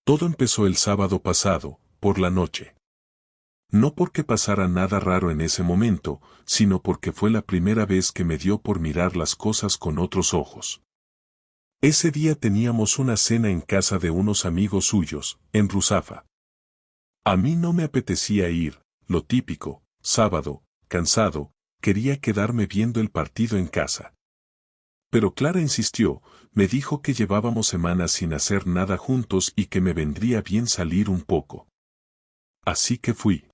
Todo empezó el sábado pasado, por la noche. No porque pasara nada raro en ese momento, sino porque fue la primera vez que me dio por mirar las cosas con otros ojos. Ese día teníamos una cena en casa de unos amigos suyos, en Ruzafa. A mí no me apetecía ir, lo típico, sábado, cansado, quería quedarme viendo el partido en casa. Pero Clara insistió, me dijo que llevábamos semanas sin hacer nada juntos y que me vendría bien salir un poco. Así que fui.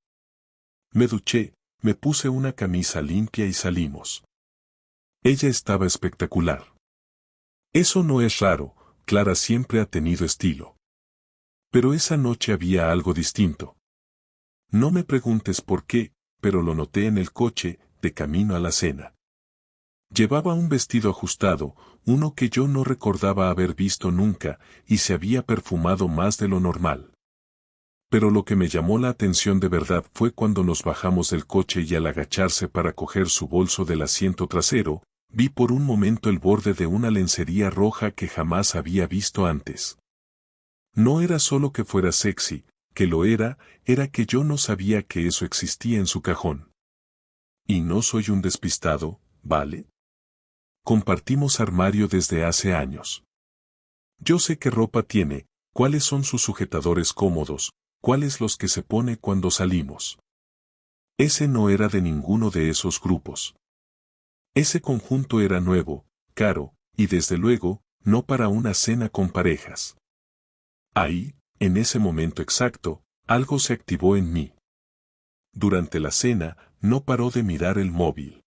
Me duché, me puse una camisa limpia y salimos. Ella estaba espectacular. Eso no es raro, Clara siempre ha tenido estilo. Pero esa noche había algo distinto. No me preguntes por qué, pero lo noté en el coche, de camino a la cena. Llevaba un vestido ajustado, uno que yo no recordaba haber visto nunca, y se había perfumado más de lo normal. Pero lo que me llamó la atención de verdad fue cuando nos bajamos del coche y al agacharse para coger su bolso del asiento trasero, vi por un momento el borde de una lencería roja que jamás había visto antes. No era solo que fuera sexy, que lo era que yo no sabía que eso existía en su cajón. Y no soy un despistado, ¿vale? Compartimos armario desde hace años. Yo sé qué ropa tiene, cuáles son sus sujetadores cómodos, cuáles los que se pone cuando salimos. Ese no era de ninguno de esos grupos. Ese conjunto era nuevo, caro, y desde luego, no para una cena con parejas. Ahí, en ese momento exacto, algo se activó en mí. Durante la cena, no paró de mirar el móvil.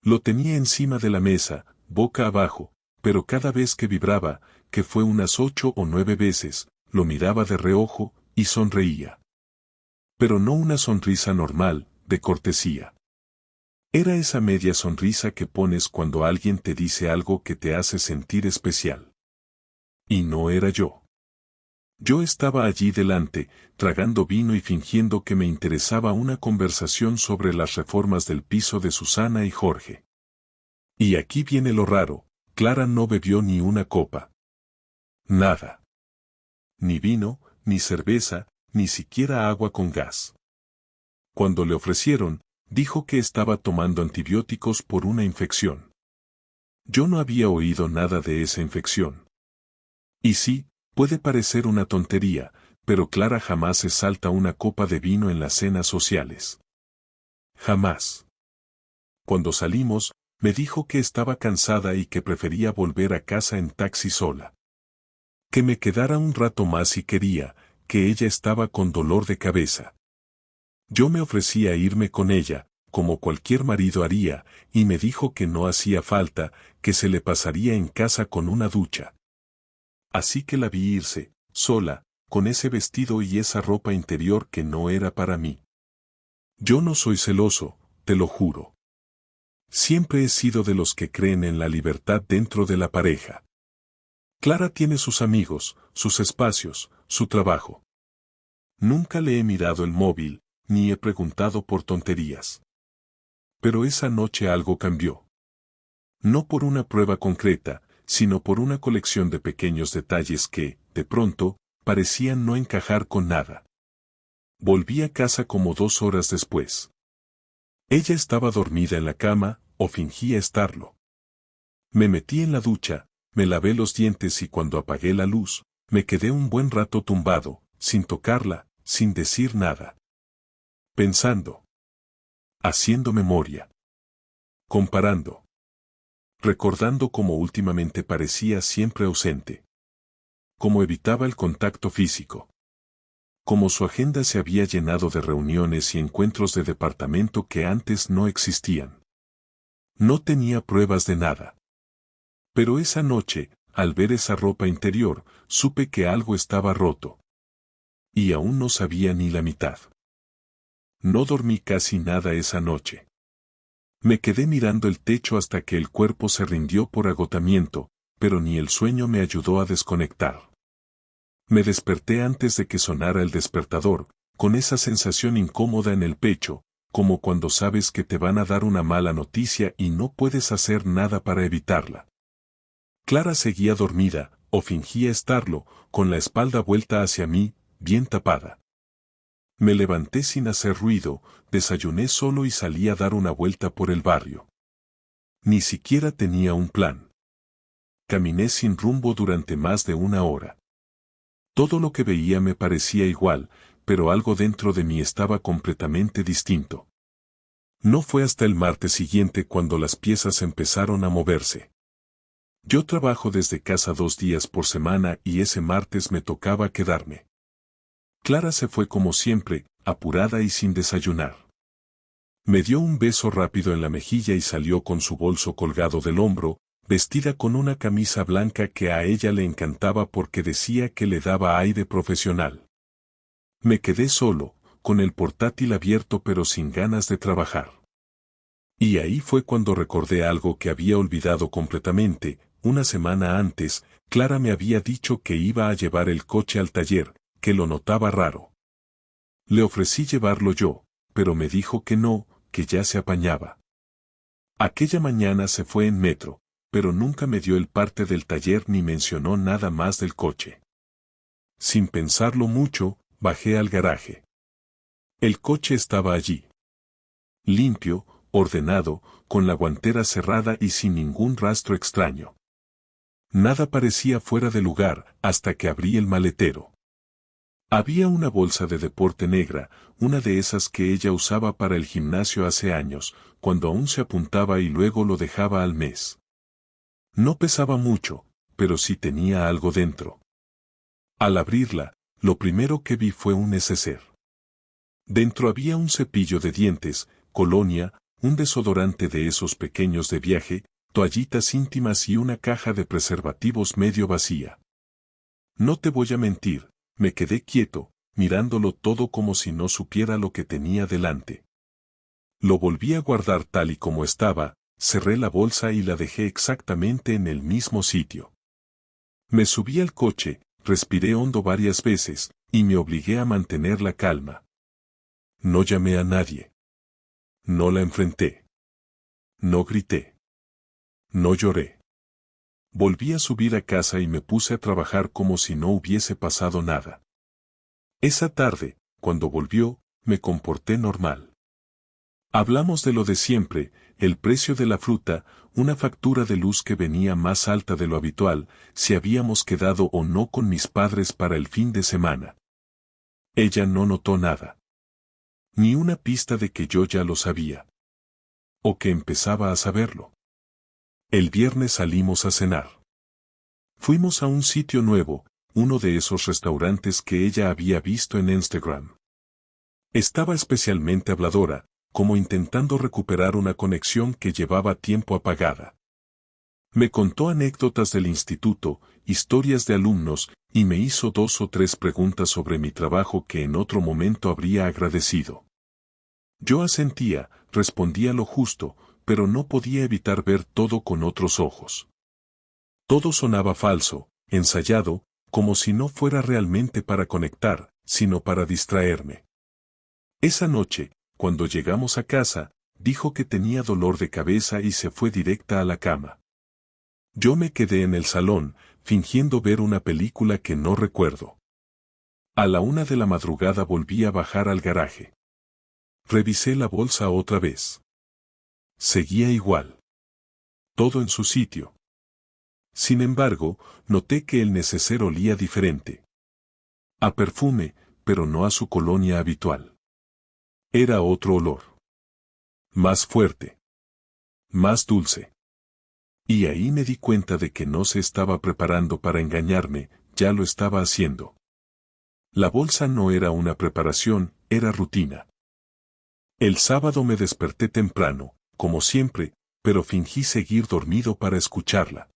Lo tenía encima de la mesa, boca abajo, pero cada vez que vibraba, que fue unas 8 o 9 veces, lo miraba de reojo, y sonreía. Pero no una sonrisa normal, de cortesía. Era esa media sonrisa que pones cuando alguien te dice algo que te hace sentir especial. Y no era yo. Yo estaba allí delante, tragando vino y fingiendo que me interesaba una conversación sobre las reformas del piso de Susana y Jorge. Y aquí viene lo raro, Clara no bebió ni una copa. Nada. Ni vino, ni cerveza, ni siquiera agua con gas. Cuando le ofrecieron, dijo que estaba tomando antibióticos por una infección. Yo no había oído nada de esa infección. Y sí, puede parecer una tontería, pero Clara jamás se salta una copa de vino en las cenas sociales. Jamás. Cuando salimos, me dijo que estaba cansada y que prefería volver a casa en taxi sola. Que me quedara un rato más si quería, que ella estaba con dolor de cabeza. Yo me ofrecí a irme con ella, como cualquier marido haría, y me dijo que no hacía falta, que se le pasaría en casa con una ducha. Así que la vi irse, sola, con ese vestido y esa ropa interior que no era para mí. Yo no soy celoso, te lo juro. Siempre he sido de los que creen en la libertad dentro de la pareja. Clara tiene sus amigos, sus espacios, su trabajo. Nunca le he mirado el móvil, ni he preguntado por tonterías. Pero esa noche algo cambió. No por una prueba concreta, sino por una colección de pequeños detalles que, de pronto, parecían no encajar con nada. Volví a casa como 2 horas después. Ella estaba dormida en la cama, o fingía estarlo. Me metí en la ducha, me lavé los dientes y cuando apagué la luz, me quedé un buen rato tumbado, sin tocarla, sin decir nada. Pensando. Haciendo memoria. Comparando. Recordando cómo últimamente parecía siempre ausente. Cómo evitaba el contacto físico. Cómo su agenda se había llenado de reuniones y encuentros de departamento que antes no existían. No tenía pruebas de nada. Pero esa noche, al ver esa ropa interior, supe que algo estaba roto. Y aún no sabía ni la mitad. No dormí casi nada esa noche. Me quedé mirando el techo hasta que el cuerpo se rindió por agotamiento, pero ni el sueño me ayudó a desconectar. Me desperté antes de que sonara el despertador, con esa sensación incómoda en el pecho, como cuando sabes que te van a dar una mala noticia y no puedes hacer nada para evitarla. Clara seguía dormida, o fingía estarlo, con la espalda vuelta hacia mí, bien tapada. Me levanté sin hacer ruido, desayuné solo y salí a dar una vuelta por el barrio. Ni siquiera tenía un plan. Caminé sin rumbo durante más de una hora. Todo lo que veía me parecía igual, pero algo dentro de mí estaba completamente distinto. No fue hasta el martes siguiente cuando las piezas empezaron a moverse. Yo trabajo desde casa 2 días por semana y ese martes me tocaba quedarme. Clara se fue como siempre, apurada y sin desayunar. Me dio un beso rápido en la mejilla y salió con su bolso colgado del hombro, vestida con una camisa blanca que a ella le encantaba porque decía que le daba aire profesional. Me quedé solo, con el portátil abierto pero sin ganas de trabajar. Y ahí fue cuando recordé algo que había olvidado completamente. Una semana antes, Clara me había dicho que iba a llevar el coche al taller, que lo notaba raro. Le ofrecí llevarlo yo, pero me dijo que no, que ya se apañaba. Aquella mañana se fue en metro, pero nunca me dio el parte del taller ni mencionó nada más del coche. Sin pensarlo mucho, bajé al garaje. El coche estaba allí. Limpio, ordenado, con la guantera cerrada y sin ningún rastro extraño. Nada parecía fuera de lugar hasta que abrí el maletero. Había una bolsa de deporte negra, una de esas que ella usaba para el gimnasio hace años, cuando aún se apuntaba y luego lo dejaba al mes. No pesaba mucho, pero sí tenía algo dentro. Al abrirla, lo primero que vi fue un neceser. Dentro había un cepillo de dientes, colonia, un desodorante de esos pequeños de viaje, toallitas íntimas y una caja de preservativos medio vacía. No te voy a mentir, me quedé quieto, mirándolo todo como si no supiera lo que tenía delante. Lo volví a guardar tal y como estaba, cerré la bolsa y la dejé exactamente en el mismo sitio. Me subí al coche, respiré hondo varias veces, y me obligué a mantener la calma. No llamé a nadie. No la enfrenté. No grité. No lloré. Volví a subir a casa y me puse a trabajar como si no hubiese pasado nada. Esa tarde, cuando volvió, me comporté normal. Hablamos de lo de siempre, el precio de la fruta, una factura de luz que venía más alta de lo habitual, si habíamos quedado o no con mis padres para el fin de semana. Ella no notó nada. Ni una pista de que yo ya lo sabía. O que empezaba a saberlo. El viernes salimos a cenar. Fuimos a un sitio nuevo, uno de esos restaurantes que ella había visto en Instagram. Estaba especialmente habladora, como intentando recuperar una conexión que llevaba tiempo apagada. Me contó anécdotas del instituto, historias de alumnos, y me hizo 2 o 3 preguntas sobre mi trabajo que en otro momento habría agradecido. Yo asentía, respondía lo justo, pero no podía evitar ver todo con otros ojos. Todo sonaba falso, ensayado, como si no fuera realmente para conectar, sino para distraerme. Esa noche, cuando llegamos a casa, dijo que tenía dolor de cabeza y se fue directa a la cama. Yo me quedé en el salón, fingiendo ver una película que no recuerdo. A la 1 de la madrugada volví a bajar al garaje. Revisé la bolsa otra vez. Seguía igual. Todo en su sitio. Sin embargo, noté que el neceser olía diferente. A perfume, pero no a su colonia habitual. Era otro olor. Más fuerte. Más dulce. Y ahí me di cuenta de que no se estaba preparando para engañarme, ya lo estaba haciendo. La bolsa no era una preparación, era rutina. El sábado me desperté temprano, como siempre, pero fingí seguir dormido para escucharla.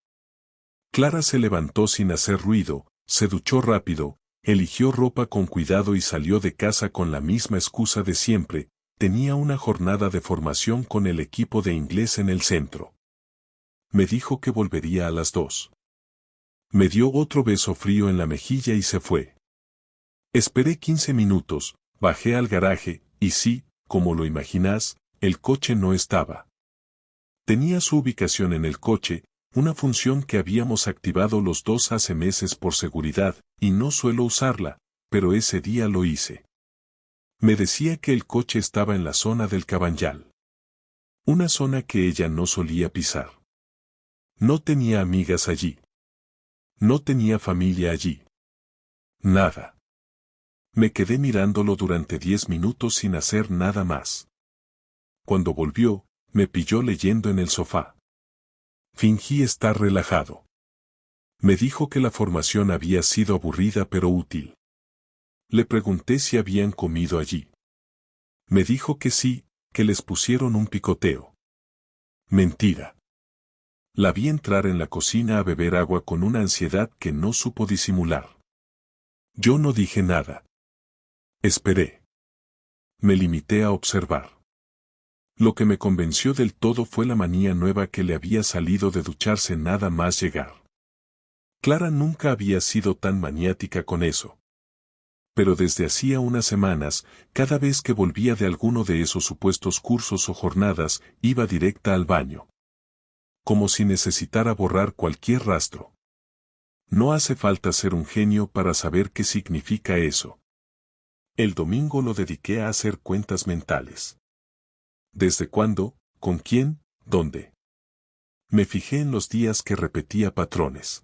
Clara se levantó sin hacer ruido, se duchó rápido, eligió ropa con cuidado y salió de casa con la misma excusa de siempre, tenía una jornada de formación con el equipo de inglés en el centro. Me dijo que volvería a las 2. Me dio otro beso frío en la mejilla y se fue. Esperé 15 minutos, bajé al garaje, y sí, como lo imaginás, el coche no estaba. Tenía su ubicación en el coche, una función que habíamos activado los dos hace meses por seguridad, y no suelo usarla, pero ese día lo hice. Me decía que el coche estaba en la zona del Cabanyal. Una zona que ella no solía pisar. No tenía amigas allí. No tenía familia allí. Nada. Me quedé mirándolo durante 10 minutos sin hacer nada más. Cuando volvió, me pilló leyendo en el sofá. Fingí estar relajado. Me dijo que la formación había sido aburrida pero útil. Le pregunté si habían comido allí. Me dijo que sí, que les pusieron un picoteo. Mentira. La vi entrar en la cocina a beber agua con una ansiedad que no supo disimular. Yo no dije nada. Esperé. Me limité a observar. Lo que me convenció del todo fue la manía nueva que le había salido de ducharse nada más llegar. Clara nunca había sido tan maniática con eso. Pero desde hacía unas semanas, cada vez que volvía de alguno de esos supuestos cursos o jornadas, iba directa al baño. Como si necesitara borrar cualquier rastro. No hace falta ser un genio para saber qué significa eso. El domingo lo dediqué a hacer cuentas mentales. ¿Desde cuándo? ¿Con quién? ¿Dónde? Me fijé en los días que repetía patrones.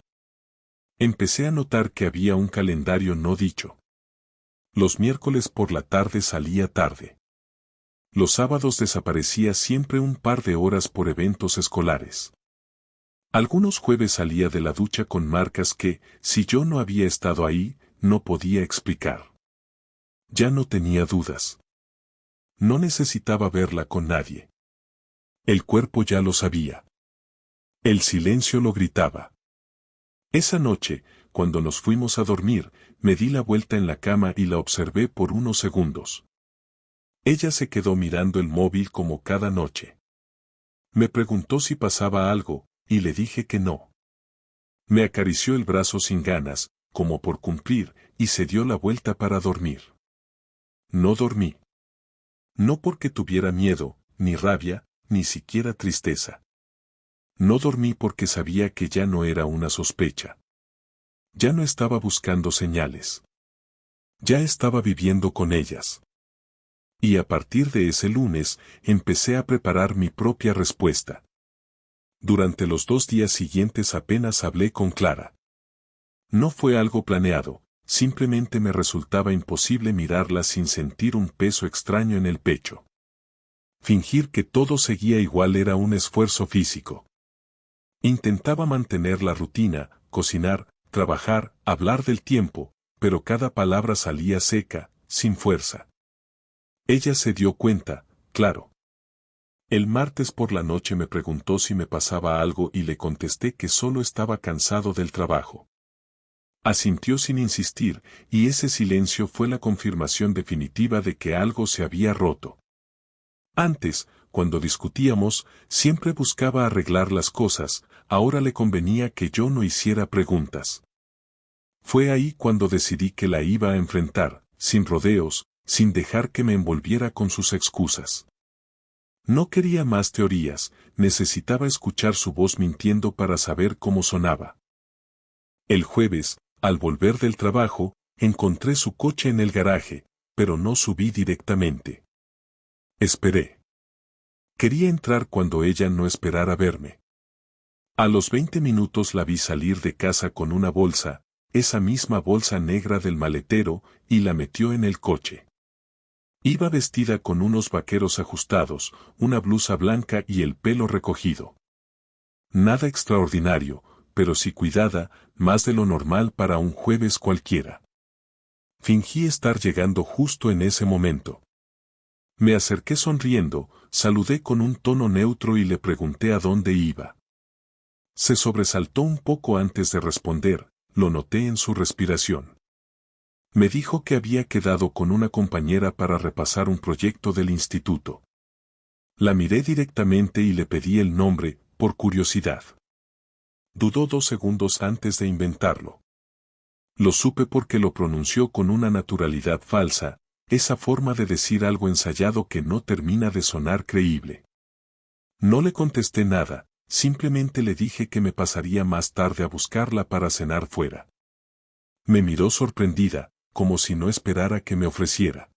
Empecé a notar que había un calendario no dicho. Los miércoles por la tarde salía tarde. Los sábados desaparecía siempre un par de horas por eventos escolares. Algunos jueves salía de la ducha con marcas que, si yo no había estado ahí, no podía explicar. Ya no tenía dudas. No necesitaba verla con nadie. El cuerpo ya lo sabía. El silencio lo gritaba. Esa noche, cuando nos fuimos a dormir, me di la vuelta en la cama y la observé por unos segundos. Ella se quedó mirando el móvil como cada noche. Me preguntó si pasaba algo, y le dije que no. Me acarició el brazo sin ganas, como por cumplir, y se dio la vuelta para dormir. No dormí. No porque tuviera miedo, ni rabia, ni siquiera tristeza. No dormí porque sabía que ya no era una sospecha. Ya no estaba buscando señales. Ya estaba viviendo con ellas. Y a partir de ese lunes, empecé a preparar mi propia respuesta. Durante los 2 días siguientes apenas hablé con Clara. No fue algo planeado. Simplemente me resultaba imposible mirarla sin sentir un peso extraño en el pecho. Fingir que todo seguía igual era un esfuerzo físico. Intentaba mantener la rutina, cocinar, trabajar, hablar del tiempo, pero cada palabra salía seca, sin fuerza. Ella se dio cuenta, claro. El martes por la noche me preguntó si me pasaba algo y le contesté que solo estaba cansado del trabajo. Asintió sin insistir, y ese silencio fue la confirmación definitiva de que algo se había roto. Antes, cuando discutíamos, siempre buscaba arreglar las cosas, ahora le convenía que yo no hiciera preguntas. Fue ahí cuando decidí que la iba a enfrentar, sin rodeos, sin dejar que me envolviera con sus excusas. No quería más teorías, necesitaba escuchar su voz mintiendo para saber cómo sonaba. El jueves, al volver del trabajo, encontré su coche en el garaje, pero no subí directamente. Esperé. Quería entrar cuando ella no esperara verme. A los 20 minutos la vi salir de casa con una bolsa, esa misma bolsa negra del maletero, y la metió en el coche. Iba vestida con unos vaqueros ajustados, una blusa blanca y el pelo recogido. Nada extraordinario, pero sí cuidada, más de lo normal para un jueves cualquiera. Fingí estar llegando justo en ese momento. Me acerqué sonriendo, saludé con un tono neutro y le pregunté a dónde iba. Se sobresaltó un poco antes de responder, lo noté en su respiración. Me dijo que había quedado con una compañera para repasar un proyecto del instituto. La miré directamente y le pedí el nombre, por curiosidad. Dudó 2 segundos antes de inventarlo. Lo supe porque lo pronunció con una naturalidad falsa, esa forma de decir algo ensayado que no termina de sonar creíble. No le contesté nada, simplemente le dije que me pasaría más tarde a buscarla para cenar fuera. Me miró sorprendida, como si no esperara que me ofreciera.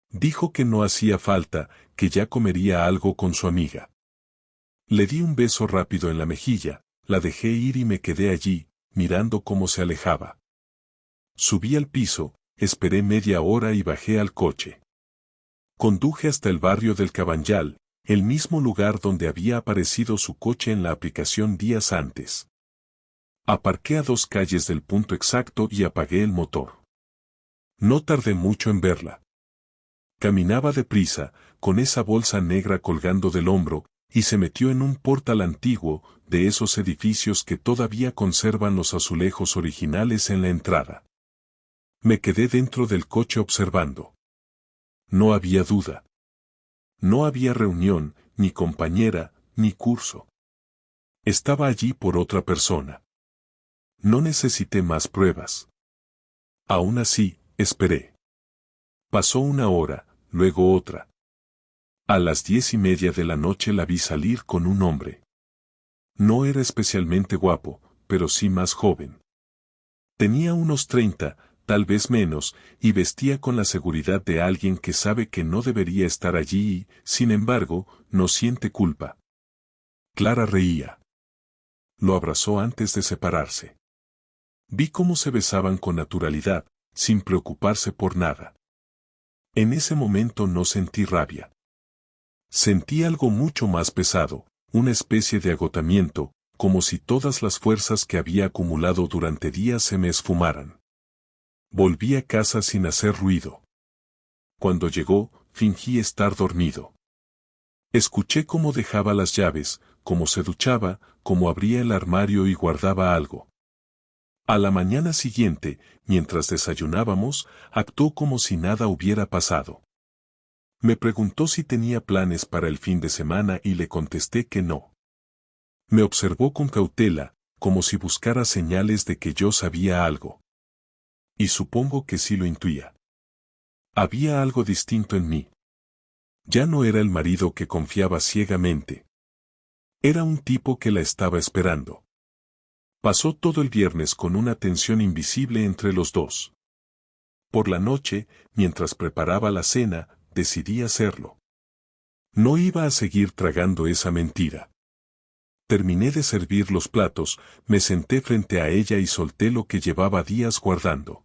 Dijo que no hacía falta, que ya comería algo con su amiga. Le di un beso rápido en la mejilla, la dejé ir y me quedé allí, mirando cómo se alejaba. Subí al piso, esperé media hora y bajé al coche. Conduje hasta el barrio del Cabanyal, el mismo lugar donde había aparecido su coche en la aplicación días antes. Aparqué a 2 calles del punto exacto y apagué el motor. No tardé mucho en verla. Caminaba deprisa, con esa bolsa negra colgando del hombro, y se metió en un portal antiguo, de esos edificios que todavía conservan los azulejos originales en la entrada. Me quedé dentro del coche observando. No había duda. No había reunión, ni compañera, ni curso. Estaba allí por otra persona. No necesité más pruebas. Aún así, esperé. Pasó 1 hora, luego otra. A las 10:30 de la noche la vi salir con un hombre. No era especialmente guapo, pero sí más joven. Tenía unos 30, tal vez menos, y vestía con la seguridad de alguien que sabe que no debería estar allí y, sin embargo, no siente culpa. Clara reía. Lo abrazó antes de separarse. Vi cómo se besaban con naturalidad, sin preocuparse por nada. En ese momento no sentí rabia. Sentí algo mucho más pesado, una especie de agotamiento, como si todas las fuerzas que había acumulado durante días se me esfumaran. Volví a casa sin hacer ruido. Cuando llegó, fingí estar dormido. Escuché cómo dejaba las llaves, cómo se duchaba, cómo abría el armario y guardaba algo. A la mañana siguiente, mientras desayunábamos, actuó como si nada hubiera pasado. Me preguntó si tenía planes para el fin de semana y le contesté que no. Me observó con cautela, como si buscara señales de que yo sabía algo. Y supongo que sí lo intuía. Había algo distinto en mí. Ya no era el marido que confiaba ciegamente. Era un tipo que la estaba esperando. Pasó todo el viernes con una tensión invisible entre los dos. Por la noche, mientras preparaba la cena, decidí hacerlo. No iba a seguir tragando esa mentira. Terminé de servir los platos, me senté frente a ella y solté lo que llevaba días guardando.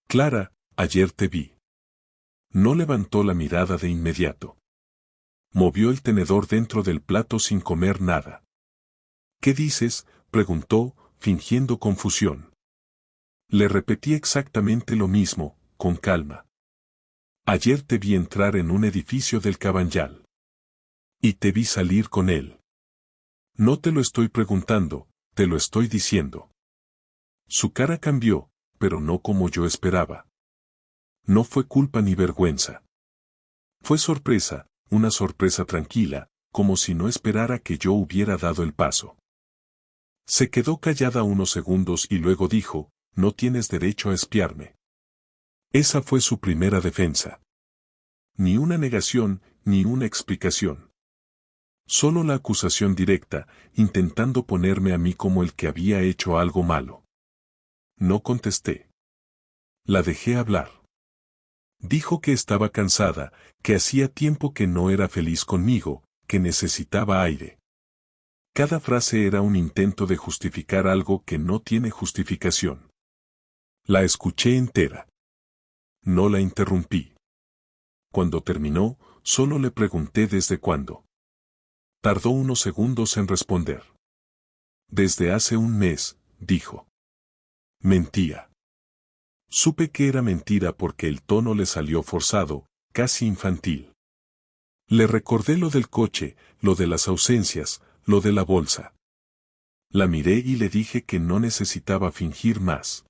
Clara, ayer te vi. No levantó la mirada de inmediato. Movió el tenedor dentro del plato sin comer nada. ¿Qué dices?, preguntó, fingiendo confusión. Le repetí exactamente lo mismo, con calma. Ayer te vi entrar en un edificio del Cabanyal. Y te vi salir con él. No te lo estoy preguntando, te lo estoy diciendo. Su cara cambió, pero no como yo esperaba. No fue culpa ni vergüenza. Fue sorpresa, una sorpresa tranquila, como si no esperara que yo hubiera dado el paso. Se quedó callada unos segundos y luego dijo, no tienes derecho a espiarme. Esa fue su primera defensa. Ni una negación, ni una explicación. Solo la acusación directa, intentando ponerme a mí como el que había hecho algo malo. No contesté. La dejé hablar. Dijo que estaba cansada, que hacía tiempo que no era feliz conmigo, que necesitaba aire. Cada frase era un intento de justificar algo que no tiene justificación. La escuché entera. No la interrumpí. Cuando terminó, solo le pregunté desde cuándo. Tardó unos segundos en responder. Desde hace un mes, dijo. Mentía. Supe que era mentira porque el tono le salió forzado, casi infantil. Le recordé lo del coche, lo de las ausencias, lo de la bolsa. La miré y le dije que no necesitaba fingir más.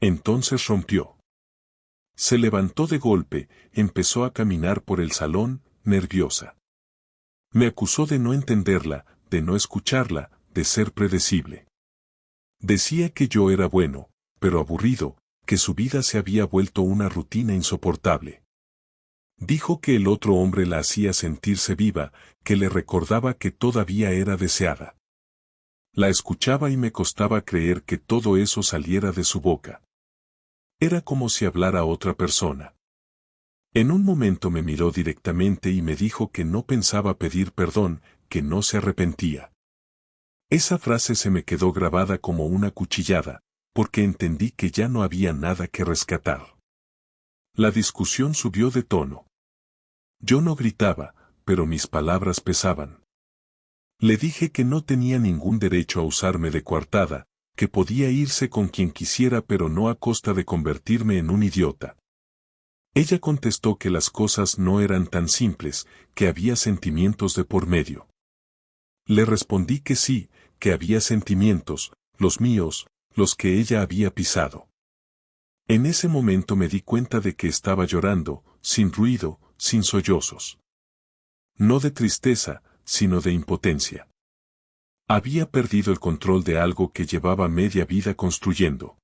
Entonces rompió. Se levantó de golpe, empezó a caminar por el salón, nerviosa. Me acusó de no entenderla, de no escucharla, de ser predecible. Decía que yo era bueno, pero aburrido, que su vida se había vuelto una rutina insoportable. Dijo que el otro hombre la hacía sentirse viva, que le recordaba que todavía era deseada. La escuchaba y me costaba creer que todo eso saliera de su boca. Era como si hablara otra persona. En un momento me miró directamente y me dijo que no pensaba pedir perdón, que no se arrepentía. Esa frase se me quedó grabada como una cuchillada, porque entendí que ya no había nada que rescatar. La discusión subió de tono. Yo no gritaba, pero mis palabras pesaban. Le dije que no tenía ningún derecho a usarme de coartada, que podía irse con quien quisiera pero no a costa de convertirme en un idiota. Ella contestó que las cosas no eran tan simples, que había sentimientos de por medio. Le respondí que sí, que había sentimientos, los míos, los que ella había pisado. En ese momento me di cuenta de que estaba llorando, sin ruido, sin sollozos. No de tristeza, sino de impotencia. Había perdido el control de algo que llevaba media vida construyendo.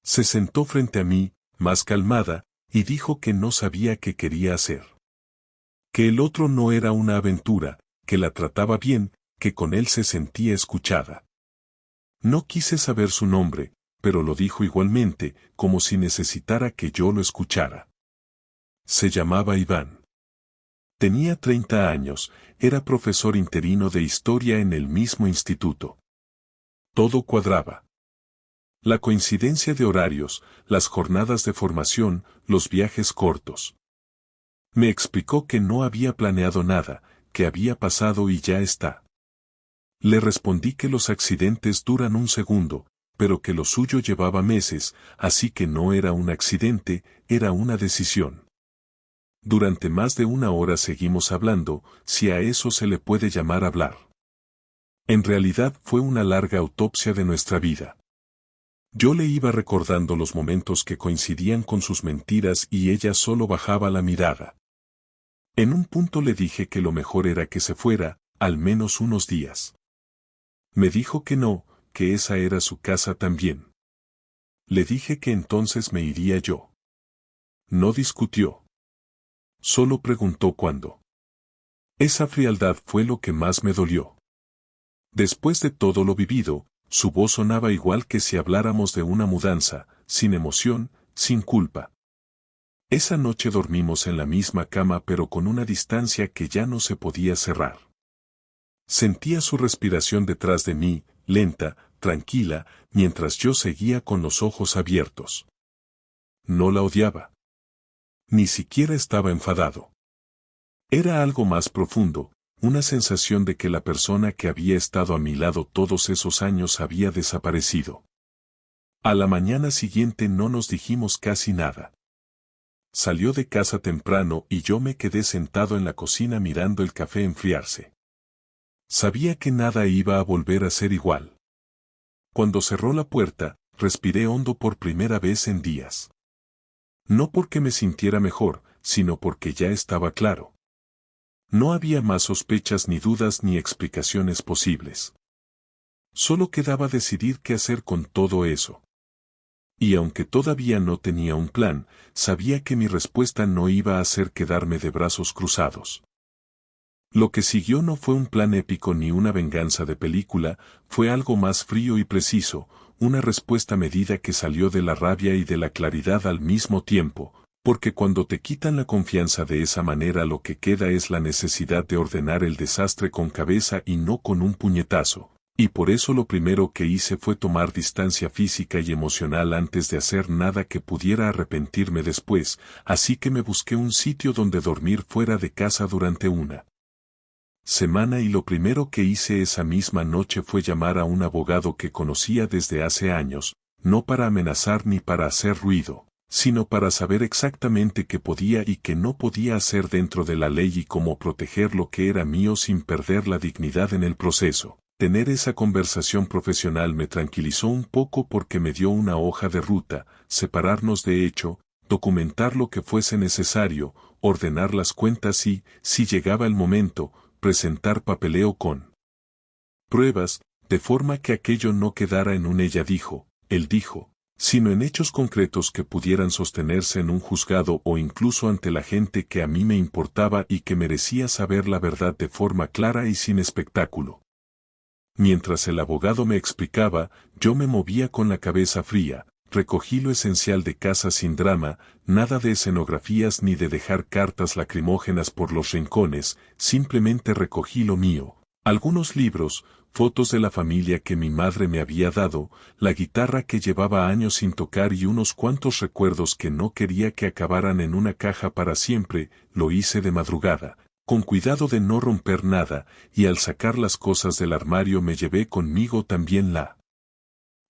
Se sentó frente a mí, más calmada, y dijo que no sabía qué quería hacer. Que el otro no era una aventura, que la trataba bien, que con él se sentía escuchada. No quise saber su nombre, pero lo dijo igualmente, como si necesitara que yo lo escuchara. Se llamaba Iván. Tenía 30 años, era profesor interino de historia en el mismo instituto. Todo cuadraba. La coincidencia de horarios, las jornadas de formación, los viajes cortos. Me explicó que no había planeado nada, que había pasado y ya está. Le respondí que los accidentes duran un segundo, pero que lo suyo llevaba meses, así que no era un accidente, era una decisión. Durante más de una hora seguimos hablando, si a eso se le puede llamar hablar. En realidad fue una larga autopsia de nuestra vida. Yo le iba recordando los momentos que coincidían con sus mentiras y ella solo bajaba la mirada. En un punto le dije que lo mejor era que se fuera, al menos unos días. Me dijo que no, que esa era su casa también. Le dije que entonces me iría yo. No discutió. Solo preguntó cuándo. Esa frialdad fue lo que más me dolió. Después de todo lo vivido, su voz sonaba igual que si habláramos de una mudanza, sin emoción, sin culpa. Esa noche dormimos en la misma cama pero con una distancia que ya no se podía cerrar. Sentía su respiración detrás de mí, lenta, tranquila, mientras yo seguía con los ojos abiertos. No la odiaba. Ni siquiera estaba enfadado. Era algo más profundo, una sensación de que la persona que había estado a mi lado todos esos años había desaparecido. A la mañana siguiente no nos dijimos casi nada. Salió de casa temprano y yo me quedé sentado en la cocina mirando el café enfriarse. Sabía que nada iba a volver a ser igual. Cuando cerró la puerta, respiré hondo por primera vez en días. No porque me sintiera mejor, sino porque ya estaba claro. No había más sospechas ni dudas ni explicaciones posibles. Solo quedaba decidir qué hacer con todo eso. Y aunque todavía no tenía un plan, sabía que mi respuesta no iba a ser quedarme de brazos cruzados. Lo que siguió no fue un plan épico ni una venganza de película, fue algo más frío y preciso, una respuesta medida que salió de la rabia y de la claridad al mismo tiempo, porque cuando te quitan la confianza de esa manera lo que queda es la necesidad de ordenar el desastre con cabeza y no con un puñetazo, y por eso lo primero que hice fue tomar distancia física y emocional antes de hacer nada que pudiera arrepentirme después, así que me busqué un sitio donde dormir fuera de casa durante una semana y lo primero que hice esa misma noche fue llamar a un abogado que conocía desde hace años, no para amenazar ni para hacer ruido, sino para saber exactamente qué podía y qué no podía hacer dentro de la ley y cómo proteger lo que era mío sin perder la dignidad en el proceso. Tener esa conversación profesional me tranquilizó un poco porque me dio una hoja de ruta, separarnos de hecho, documentar lo que fuese necesario, ordenar las cuentas y, si llegaba el momento, presentar papeleo con pruebas, de forma que aquello no quedara en un ella dijo, él dijo, sino en hechos concretos que pudieran sostenerse en un juzgado o incluso ante la gente que a mí me importaba y que merecía saber la verdad de forma clara y sin espectáculo. Mientras el abogado me explicaba, yo me movía con la cabeza fría, recogí lo esencial de casa sin drama, nada de escenografías ni de dejar cartas lacrimógenas por los rincones, simplemente recogí lo mío. Algunos libros, fotos de la familia que mi madre me había dado, la guitarra que llevaba años sin tocar y unos cuantos recuerdos que no quería que acabaran en una caja para siempre. Lo hice de madrugada, con cuidado de no romper nada, y al sacar las cosas del armario me llevé conmigo también la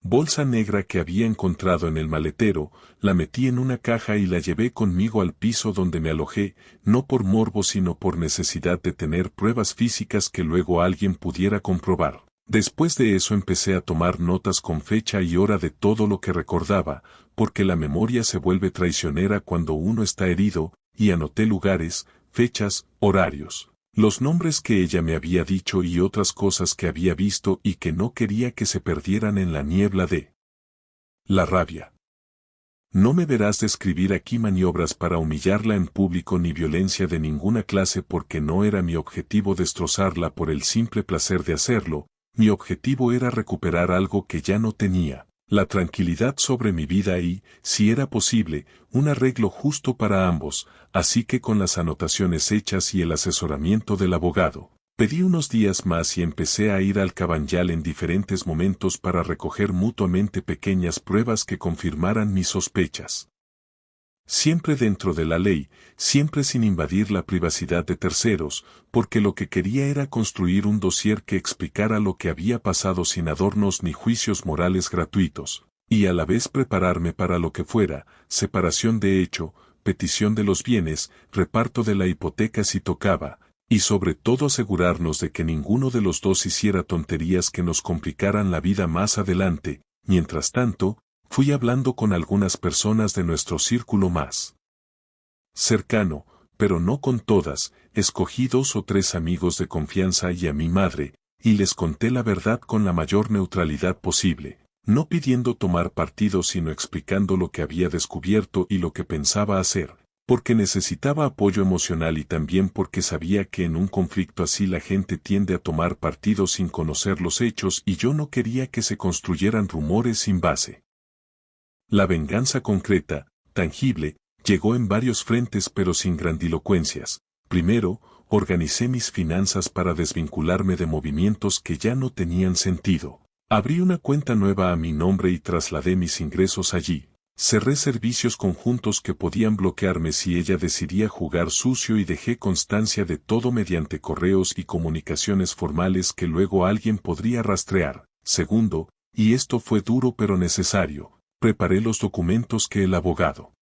bolsa negra que había encontrado en el maletero, la metí en una caja y la llevé conmigo al piso donde me alojé, no por morbo sino por necesidad de tener pruebas físicas que luego alguien pudiera comprobar. Después de eso empecé a tomar notas con fecha y hora de todo lo que recordaba, porque la memoria se vuelve traicionera cuando uno está herido, y anoté lugares, fechas, horarios, los nombres que ella me había dicho y otras cosas que había visto y que no quería que se perdieran en la niebla de la rabia. No me verás describir aquí maniobras para humillarla en público ni violencia de ninguna clase porque no era mi objetivo destrozarla por el simple placer de hacerlo, mi objetivo era recuperar algo que ya no tenía, la tranquilidad sobre mi vida y, si era posible, un arreglo justo para ambos, así que con las anotaciones hechas y el asesoramiento del abogado, pedí unos días más y empecé a ir al Cabanyal en diferentes momentos para recoger mutuamente pequeñas pruebas que confirmaran mis sospechas. Siempre dentro de la ley, siempre sin invadir la privacidad de terceros, porque lo que quería era construir un dossier que explicara lo que había pasado sin adornos ni juicios morales gratuitos, y a la vez prepararme para lo que fuera, separación de hecho, petición de los bienes, reparto de la hipoteca si tocaba, y sobre todo asegurarnos de que ninguno de los dos hiciera tonterías que nos complicaran la vida más adelante. Mientras tanto, fui hablando con algunas personas de nuestro círculo más cercano, pero no con todas, escogí 2 o 3 amigos de confianza y a mi madre, y les conté la verdad con la mayor neutralidad posible, no pidiendo tomar partido sino explicando lo que había descubierto y lo que pensaba hacer, porque necesitaba apoyo emocional y también porque sabía que en un conflicto así la gente tiende a tomar partido sin conocer los hechos y yo no quería que se construyeran rumores sin base. La venganza concreta, tangible, llegó en varios frentes pero sin grandilocuencias. Primero, organicé mis finanzas para desvincularme de movimientos que ya no tenían sentido. Abrí una cuenta nueva a mi nombre y trasladé mis ingresos allí. Cerré servicios conjuntos que podían bloquearme si ella decidía jugar sucio y dejé constancia de todo mediante correos y comunicaciones formales que luego alguien podría rastrear. Segundo, y esto fue duro pero necesario, preparé los documentos que el abogado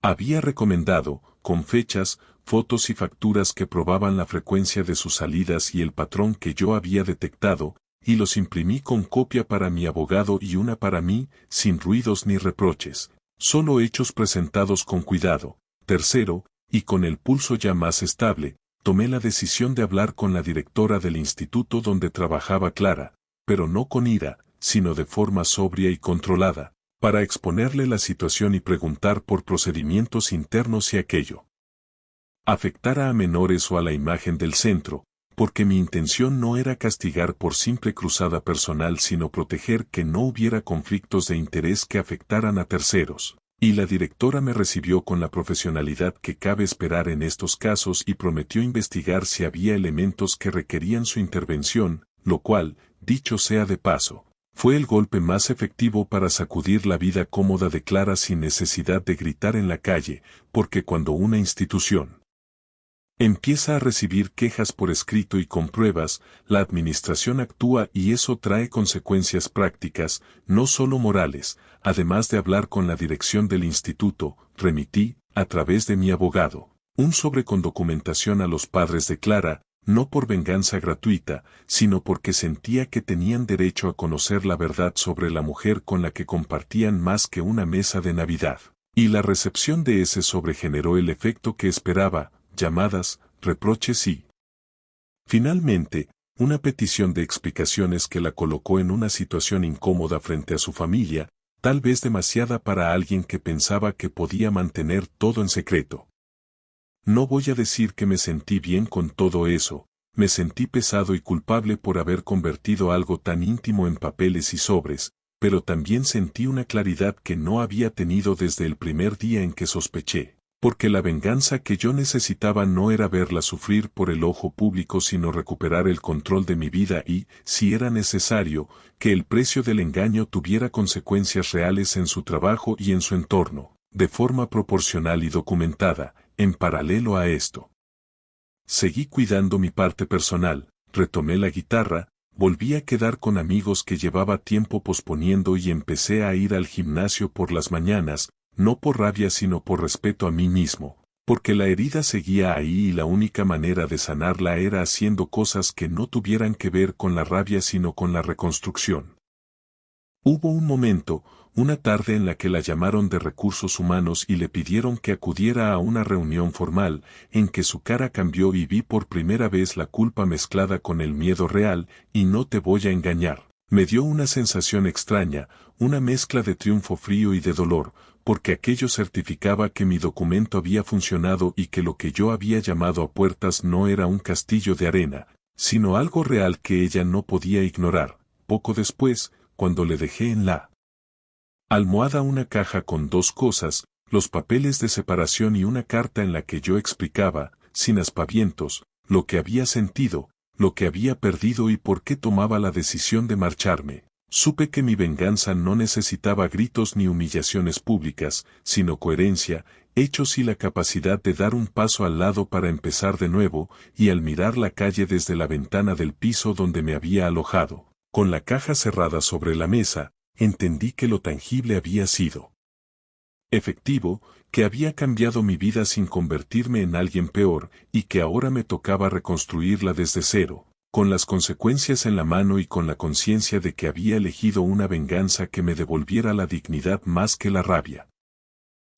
había recomendado, con fechas, fotos y facturas que probaban la frecuencia de sus salidas y el patrón que yo había detectado, y los imprimí con copia para mi abogado y una para mí, sin ruidos ni reproches, solo hechos presentados con cuidado. Tercero, y con el pulso ya más estable, tomé la decisión de hablar con la directora del instituto donde trabajaba Clara, pero no con ira, sino de forma sobria y controlada, para exponerle la situación y preguntar por procedimientos internos si aquello afectara a menores o a la imagen del centro, porque mi intención no era castigar por simple cruzada personal sino proteger que no hubiera conflictos de interés que afectaran a terceros. Y la directora me recibió con la profesionalidad que cabe esperar en estos casos y prometió investigar si había elementos que requerían su intervención, lo cual, dicho sea de paso, fue el golpe más efectivo para sacudir la vida cómoda de Clara sin necesidad de gritar en la calle, porque cuando una institución empieza a recibir quejas por escrito y con pruebas, la administración actúa y eso trae consecuencias prácticas, no solo morales. Además de hablar con la dirección del instituto, remití, a través de mi abogado, un sobre con documentación a los padres de Clara, no por venganza gratuita, sino porque sentía que tenían derecho a conocer la verdad sobre la mujer con la que compartían más que una mesa de Navidad. Y la recepción de ese sobre generó el efecto que esperaba, llamadas, reproches y, finalmente, una petición de explicaciones que la colocó en una situación incómoda frente a su familia, tal vez demasiada para alguien que pensaba que podía mantener todo en secreto. No voy a decir que me sentí bien con todo eso, me sentí pesado y culpable por haber convertido algo tan íntimo en papeles y sobres, pero también sentí una claridad que no había tenido desde el primer día en que sospeché, porque la venganza que yo necesitaba no era verla sufrir por el ojo público sino recuperar el control de mi vida y, si era necesario, que el precio del engaño tuviera consecuencias reales en su trabajo y en su entorno, de forma proporcional y documentada, en paralelo a esto. Seguí cuidando mi parte personal, retomé la guitarra, volví a quedar con amigos que llevaba tiempo posponiendo y empecé a ir al gimnasio por las mañanas, no por rabia sino por respeto a mí mismo, porque la herida seguía ahí y la única manera de sanarla era haciendo cosas que no tuvieran que ver con la rabia sino con la reconstrucción. Hubo un momento, una tarde en la que la llamaron de Recursos Humanos y le pidieron que acudiera a una reunión formal, en que su cara cambió y vi por primera vez la culpa mezclada con el miedo real, y no te voy a engañar. Me dio una sensación extraña, una mezcla de triunfo frío y de dolor, porque aquello certificaba que mi documento había funcionado y que lo que yo había llamado a puertas no era un castillo de arena, sino algo real que ella no podía ignorar. Poco después, cuando le dejé en la almohada una caja con dos cosas, los papeles de separación y una carta en la que yo explicaba, sin aspavientos, lo que había sentido, lo que había perdido y por qué tomaba la decisión de marcharme, supe que mi venganza no necesitaba gritos ni humillaciones públicas, sino coherencia, hechos y la capacidad de dar un paso al lado para empezar de nuevo, y al mirar la calle desde la ventana del piso donde me había alojado, con la caja cerrada sobre la mesa, entendí que lo tangible había sido efectivo, que había cambiado mi vida sin convertirme en alguien peor, y que ahora me tocaba reconstruirla desde cero, con las consecuencias en la mano y con la conciencia de que había elegido una venganza que me devolviera la dignidad más que la rabia.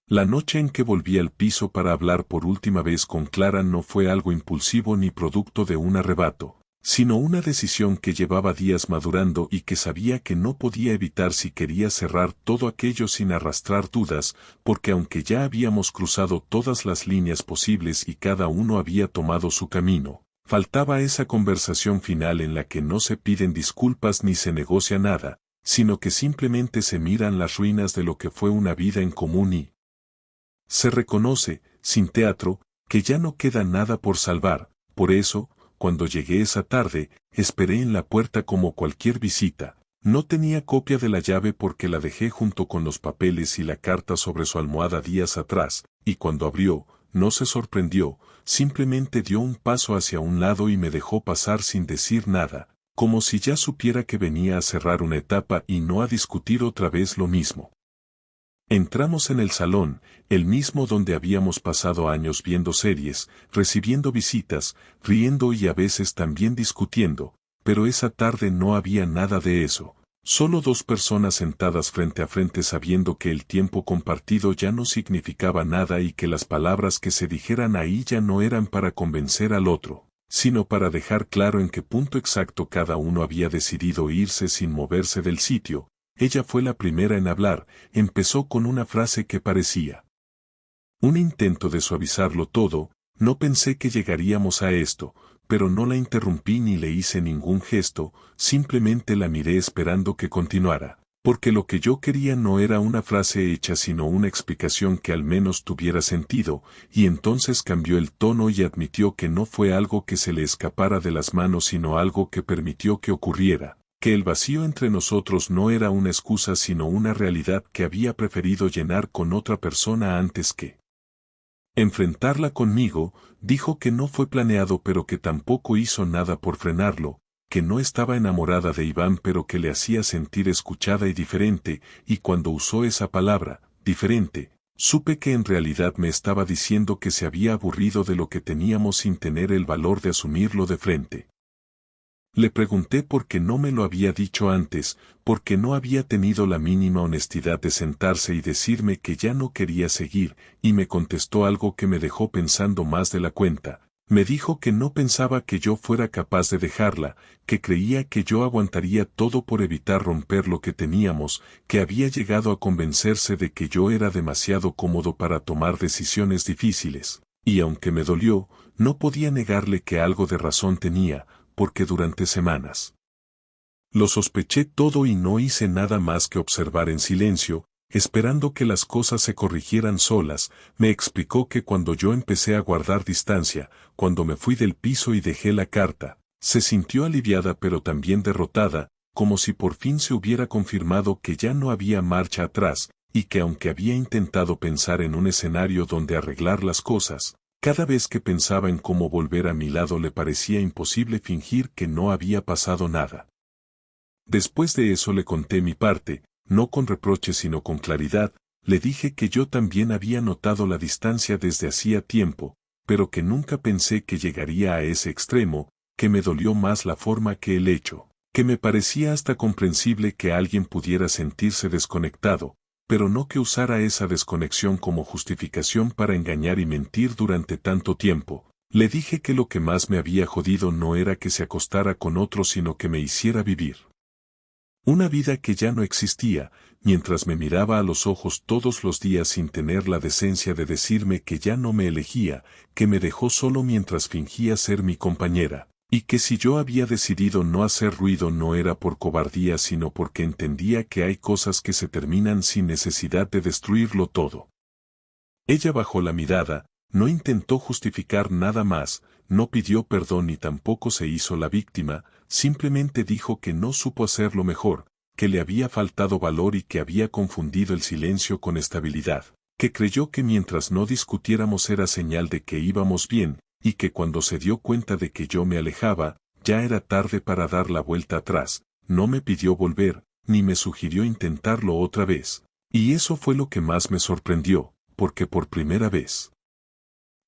La noche en que volví al piso para hablar por última vez con Clara no fue algo impulsivo ni producto de un arrebato, sino una decisión que llevaba días madurando y que sabía que no podía evitar si quería cerrar todo aquello sin arrastrar dudas, porque aunque ya habíamos cruzado todas las líneas posibles y cada uno había tomado su camino, faltaba esa conversación final en la que no se piden disculpas ni se negocia nada, sino que simplemente se miran las ruinas de lo que fue una vida en común y se reconoce, sin teatro, que ya no queda nada por salvar. Por eso, cuando llegué esa tarde, esperé en la puerta como cualquier visita. No tenía copia de la llave porque la dejé junto con los papeles y la carta sobre su almohada días atrás, y cuando abrió, no se sorprendió, simplemente dio un paso hacia un lado y me dejó pasar sin decir nada, como si ya supiera que venía a cerrar una etapa y no a discutir otra vez lo mismo. Entramos en el salón, el mismo donde habíamos pasado años viendo series, recibiendo visitas, riendo y a veces también discutiendo, pero esa tarde no había nada de eso, solo dos personas sentadas frente a frente sabiendo que el tiempo compartido ya no significaba nada y que las palabras que se dijeran ahí ya no eran para convencer al otro, sino para dejar claro en qué punto exacto cada uno había decidido irse sin moverse del sitio. Ella fue la primera en hablar, empezó con una frase que parecía un intento de suavizarlo todo. No pensé que llegaríamos a esto, pero no la interrumpí ni le hice ningún gesto, simplemente la miré esperando que continuara, porque lo que yo quería no era una frase hecha sino una explicación que al menos tuviera sentido, y entonces cambió el tono y admitió que no fue algo que se le escapara de las manos sino algo que permitió que ocurriera, que el vacío entre nosotros no era una excusa sino una realidad que había preferido llenar con otra persona antes que enfrentarla conmigo. Dijo que no fue planeado pero que tampoco hizo nada por frenarlo, que no estaba enamorada de Iván pero que le hacía sentir escuchada y diferente, y cuando usó esa palabra, diferente, supe que en realidad me estaba diciendo que se había aburrido de lo que teníamos sin tener el valor de asumirlo de frente. Le pregunté por qué no me lo había dicho antes, porque no había tenido la mínima honestidad de sentarse y decirme que ya no quería seguir, y me contestó algo que me dejó pensando más de la cuenta. Me dijo que no pensaba que yo fuera capaz de dejarla, que creía que yo aguantaría todo por evitar romper lo que teníamos, que había llegado a convencerse de que yo era demasiado cómodo para tomar decisiones difíciles, y aunque me dolió, no podía negarle que algo de razón tenía, porque durante semanas lo sospeché todo y no hice nada más que observar en silencio, esperando que las cosas se corrigieran solas. Me explicó que cuando yo empecé a guardar distancia, cuando me fui del piso y dejé la carta, se sintió aliviada pero también derrotada, como si por fin se hubiera confirmado que ya no había marcha atrás, y que aunque había intentado pensar en un escenario donde arreglar las cosas, cada vez que pensaba en cómo volver a mi lado le parecía imposible fingir que no había pasado nada. Después de eso le conté mi parte, no con reproche sino con claridad, le dije que yo también había notado la distancia desde hacía tiempo, pero que nunca pensé que llegaría a ese extremo, que me dolió más la forma que el hecho, que me parecía hasta comprensible que alguien pudiera sentirse desconectado, pero no que usara esa desconexión como justificación para engañar y mentir durante tanto tiempo. Le dije que lo que más me había jodido no era que se acostara con otro sino que me hiciera vivir una vida que ya no existía, mientras me miraba a los ojos todos los días sin tener la decencia de decirme que ya no me elegía, que me dejó solo mientras fingía ser mi compañera, y que si yo había decidido no hacer ruido no era por cobardía sino porque entendía que hay cosas que se terminan sin necesidad de destruirlo todo. Ella bajó la mirada, no intentó justificar nada más, no pidió perdón ni tampoco se hizo la víctima, simplemente dijo que no supo hacerlo mejor, que le había faltado valor y que había confundido el silencio con estabilidad, que creyó que mientras no discutiéramos era señal de que íbamos bien, y que cuando se dio cuenta de que yo me alejaba, ya era tarde para dar la vuelta atrás, no me pidió volver, ni me sugirió intentarlo otra vez. Y eso fue lo que más me sorprendió, porque por primera vez,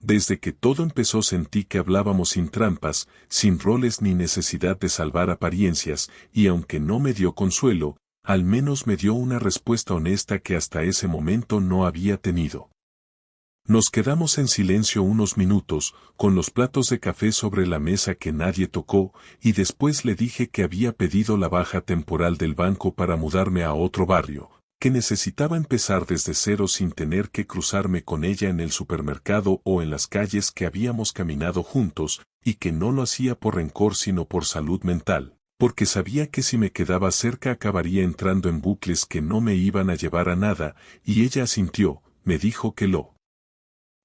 desde que todo empezó sentí que hablábamos sin trampas, sin roles ni necesidad de salvar apariencias, y aunque no me dio consuelo, al menos me dio una respuesta honesta que hasta ese momento no había tenido. Nos quedamos en silencio unos minutos, con los platos de café sobre la mesa que nadie tocó, y después le dije que había pedido la baja temporal del banco para mudarme a otro barrio, que necesitaba empezar desde cero sin tener que cruzarme con ella en el supermercado o en las calles que habíamos caminado juntos, y que no lo hacía por rencor sino por salud mental, porque sabía que si me quedaba cerca acabaría entrando en bucles que no me iban a llevar a nada, y ella asintió, me dijo que lo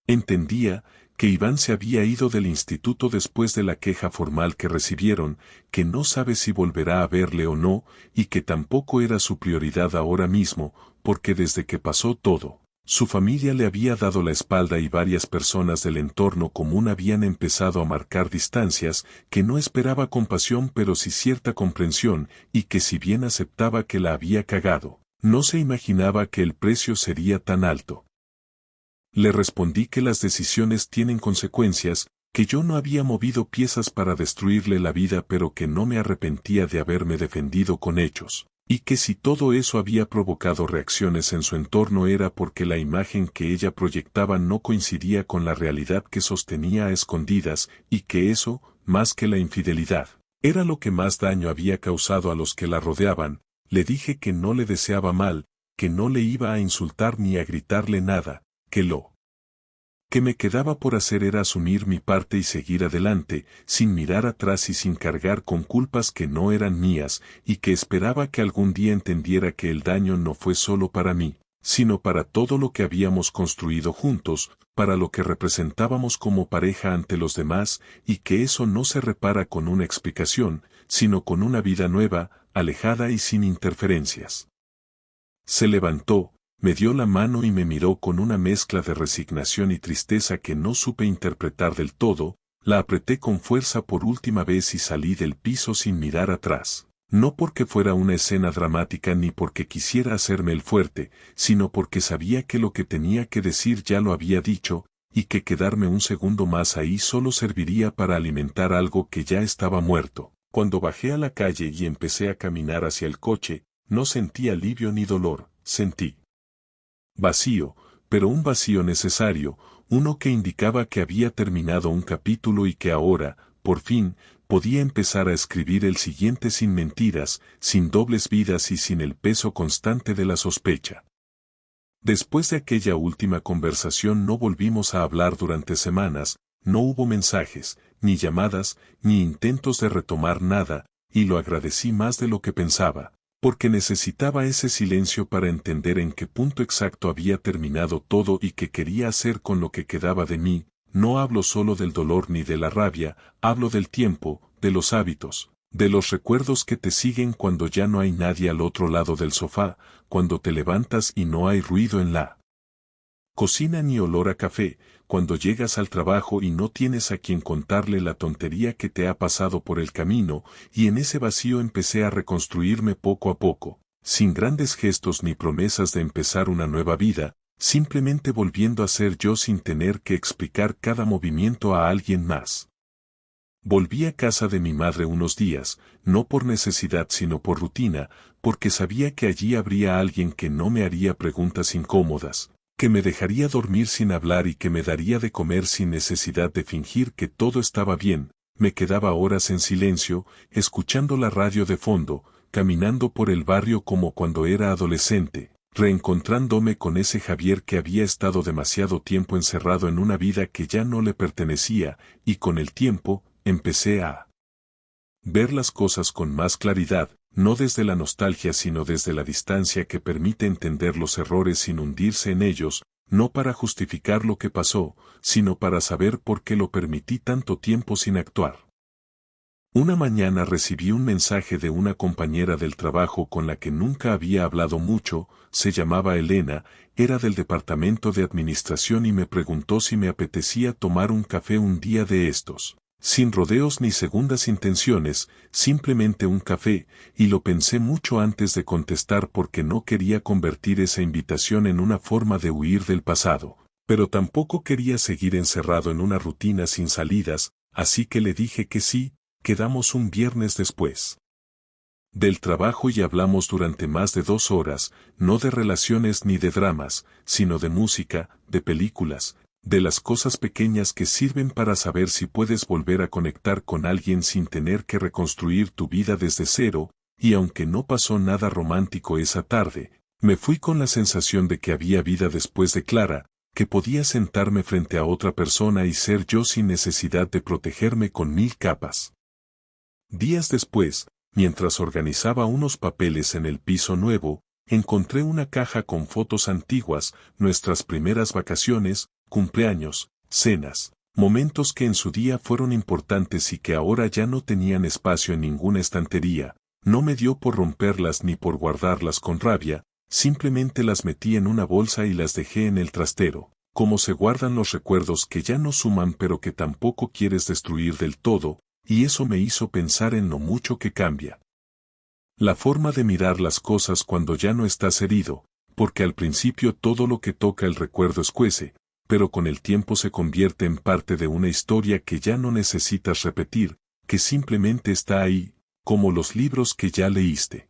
entendía, que Iván se había ido del instituto después de la queja formal que recibieron, que no sabe si volverá a verle o no, y que tampoco era su prioridad ahora mismo, porque desde que pasó todo, su familia le había dado la espalda y varias personas del entorno común habían empezado a marcar distancias, que no esperaba compasión pero sí cierta comprensión, y que si bien aceptaba que la había cagado, no se imaginaba que el precio sería tan alto. Le respondí que las decisiones tienen consecuencias, que yo no había movido piezas para destruirle la vida pero que no me arrepentía de haberme defendido con hechos, y que si todo eso había provocado reacciones en su entorno era porque la imagen que ella proyectaba no coincidía con la realidad que sostenía a escondidas, y que eso, más que la infidelidad, era lo que más daño había causado a los que la rodeaban. Le dije que no le deseaba mal, que no le iba a insultar ni a gritarle nada, que lo que me quedaba por hacer era asumir mi parte y seguir adelante, sin mirar atrás y sin cargar con culpas que no eran mías, y que esperaba que algún día entendiera que el daño no fue solo para mí, sino para todo lo que habíamos construido juntos, para lo que representábamos como pareja ante los demás, y que eso no se repara con una explicación, sino con una vida nueva, alejada y sin interferencias. Se levantó, me dio la mano y me miró con una mezcla de resignación y tristeza que no supe interpretar del todo, la apreté con fuerza por última vez y salí del piso sin mirar atrás, no porque fuera una escena dramática ni porque quisiera hacerme el fuerte, sino porque sabía que lo que tenía que decir ya lo había dicho, y que quedarme un segundo más ahí solo serviría para alimentar algo que ya estaba muerto. Cuando bajé a la calle y empecé a caminar hacia el coche, no sentí alivio ni dolor, sentí vacío, pero un vacío necesario, uno que indicaba que había terminado un capítulo y que ahora, por fin, podía empezar a escribir el siguiente sin mentiras, sin dobles vidas y sin el peso constante de la sospecha. Después de aquella última conversación no volvimos a hablar durante semanas, no hubo mensajes, ni llamadas, ni intentos de retomar nada, y lo agradecí más de lo que pensaba, porque necesitaba ese silencio para entender en qué punto exacto había terminado todo y qué quería hacer con lo que quedaba de mí. No hablo solo del dolor ni de la rabia, hablo del tiempo, de los hábitos, de los recuerdos que te siguen cuando ya no hay nadie al otro lado del sofá, cuando te levantas y no hay ruido en la cocina ni olor a café, cuando llegas al trabajo y no tienes a quien contarle la tontería que te ha pasado por el camino, y en ese vacío empecé a reconstruirme poco a poco, sin grandes gestos ni promesas de empezar una nueva vida, simplemente volviendo a ser yo sin tener que explicar cada movimiento a alguien más. Volví a casa de mi madre unos días, no por necesidad sino por rutina, porque sabía que allí habría alguien que no me haría preguntas incómodas, que me dejaría dormir sin hablar y que me daría de comer sin necesidad de fingir que todo estaba bien. Me quedaba horas en silencio, escuchando la radio de fondo, caminando por el barrio como cuando era adolescente, reencontrándome con ese Javier que había estado demasiado tiempo encerrado en una vida que ya no le pertenecía, y con el tiempo, empecé a ver las cosas con más claridad, no desde la nostalgia sino desde la distancia que permite entender los errores sin hundirse en ellos, no para justificar lo que pasó, sino para saber por qué lo permití tanto tiempo sin actuar. Una mañana recibí un mensaje de una compañera del trabajo con la que nunca había hablado mucho, se llamaba Elena, era del departamento de administración y me preguntó si me apetecía tomar un café un día de estos. Sin rodeos ni segundas intenciones, simplemente un café, y lo pensé mucho antes de contestar porque no quería convertir esa invitación en una forma de huir del pasado, pero tampoco quería seguir encerrado en una rutina sin salidas, así que le dije que sí, quedamos un viernes después del trabajo y hablamos durante más de 2 horas, no de relaciones ni de dramas, sino de música, de películas, de las cosas pequeñas que sirven para saber si puedes volver a conectar con alguien sin tener que reconstruir tu vida desde cero, y aunque no pasó nada romántico esa tarde, me fui con la sensación de que había vida después de Clara, que podía sentarme frente a otra persona y ser yo sin necesidad de protegerme con 1000 capas. Días después, mientras organizaba unos papeles en el piso nuevo, encontré una caja con fotos antiguas, nuestras primeras vacaciones, cumpleaños, cenas, momentos que en su día fueron importantes y que ahora ya no tenían espacio en ninguna estantería. No me dio por romperlas ni por guardarlas con rabia, simplemente las metí en una bolsa y las dejé en el trastero, como se guardan los recuerdos que ya no suman pero que tampoco quieres destruir del todo, y eso me hizo pensar en lo mucho que cambia la forma de mirar las cosas cuando ya no estás herido, porque al principio todo lo que toca el recuerdo escuece, pero con el tiempo se convierte en parte de una historia que ya no necesitas repetir, que simplemente está ahí, como los libros que ya leíste.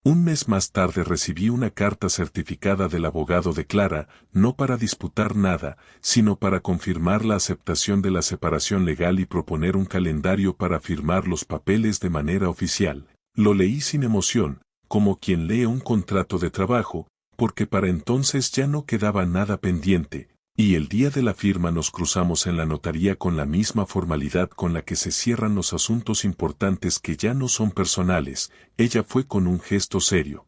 Un mes más tarde recibí una carta certificada del abogado de Clara, no para disputar nada, sino para confirmar la aceptación de la separación legal y proponer un calendario para firmar los papeles de manera oficial. Lo leí sin emoción, como quien lee un contrato de trabajo, porque para entonces ya no quedaba nada pendiente, y el día de la firma nos cruzamos en la notaría con la misma formalidad con la que se cierran los asuntos importantes que ya no son personales. Ella fue con un gesto serio.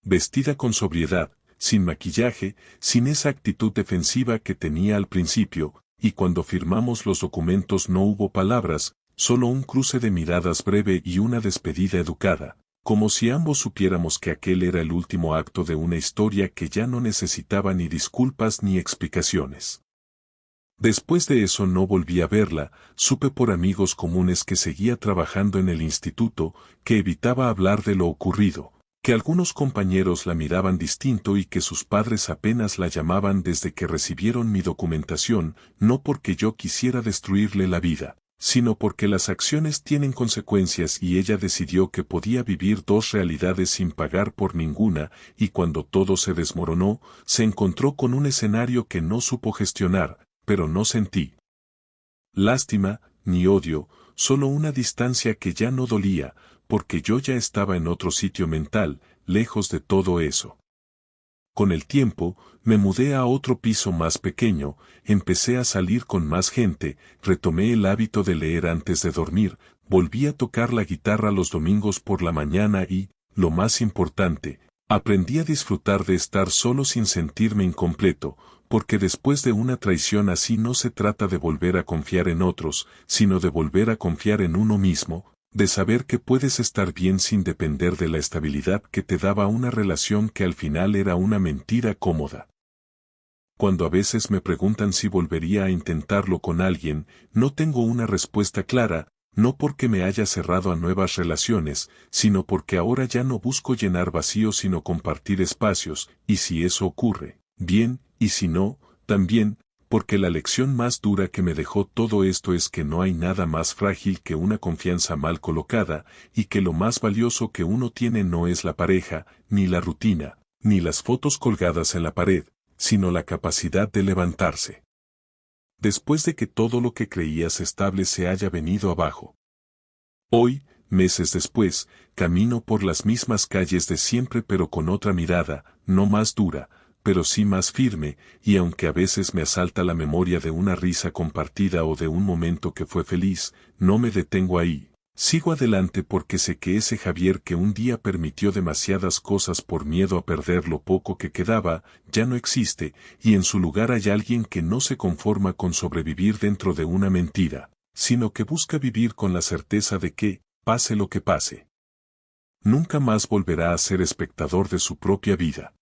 Vestida con sobriedad, sin maquillaje, sin esa actitud defensiva que tenía al principio, y cuando firmamos los documentos no hubo palabras, solo un cruce de miradas breve y una despedida educada, como si ambos supiéramos que aquel era el último acto de una historia que ya no necesitaba ni disculpas ni explicaciones. Después de eso no volví a verla, supe por amigos comunes que seguía trabajando en el instituto, que evitaba hablar de lo ocurrido, que algunos compañeros la miraban distinto y que sus padres apenas la llamaban desde que recibieron mi documentación, no porque yo quisiera destruirle la vida, sino porque las acciones tienen consecuencias y ella decidió que podía vivir dos realidades sin pagar por ninguna, y cuando todo se desmoronó, se encontró con un escenario que no supo gestionar, pero no sentí lástima, ni odio, solo una distancia que ya no dolía, porque yo ya estaba en otro sitio mental, lejos de todo eso. Con el tiempo, me mudé a otro piso más pequeño, empecé a salir con más gente, retomé el hábito de leer antes de dormir, volví a tocar la guitarra los domingos por la mañana y, lo más importante, aprendí a disfrutar de estar solo sin sentirme incompleto, porque después de una traición así no se trata de volver a confiar en otros, sino de volver a confiar en uno mismo, de saber que puedes estar bien sin depender de la estabilidad que te daba una relación que al final era una mentira cómoda. Cuando a veces me preguntan si volvería a intentarlo con alguien, no tengo una respuesta clara, no porque me haya cerrado a nuevas relaciones, sino porque ahora ya no busco llenar vacíos sino compartir espacios, y si eso ocurre, bien, y si no, también, porque la lección más dura que me dejó todo esto es que no hay nada más frágil que una confianza mal colocada, y que lo más valioso que uno tiene no es la pareja, ni la rutina, ni las fotos colgadas en la pared, sino la capacidad de levantarse. Después de que todo lo que creías estable se haya venido abajo. Hoy, meses después, camino por las mismas calles de siempre pero con otra mirada, no más dura, pero sí más firme, y aunque a veces me asalta la memoria de una risa compartida o de un momento que fue feliz, no me detengo ahí. Sigo adelante porque sé que ese Javier que un día permitió demasiadas cosas por miedo a perder lo poco que quedaba, ya no existe, y en su lugar hay alguien que no se conforma con sobrevivir dentro de una mentira, sino que busca vivir con la certeza de que, pase lo que pase, nunca más volverá a ser espectador de su propia vida.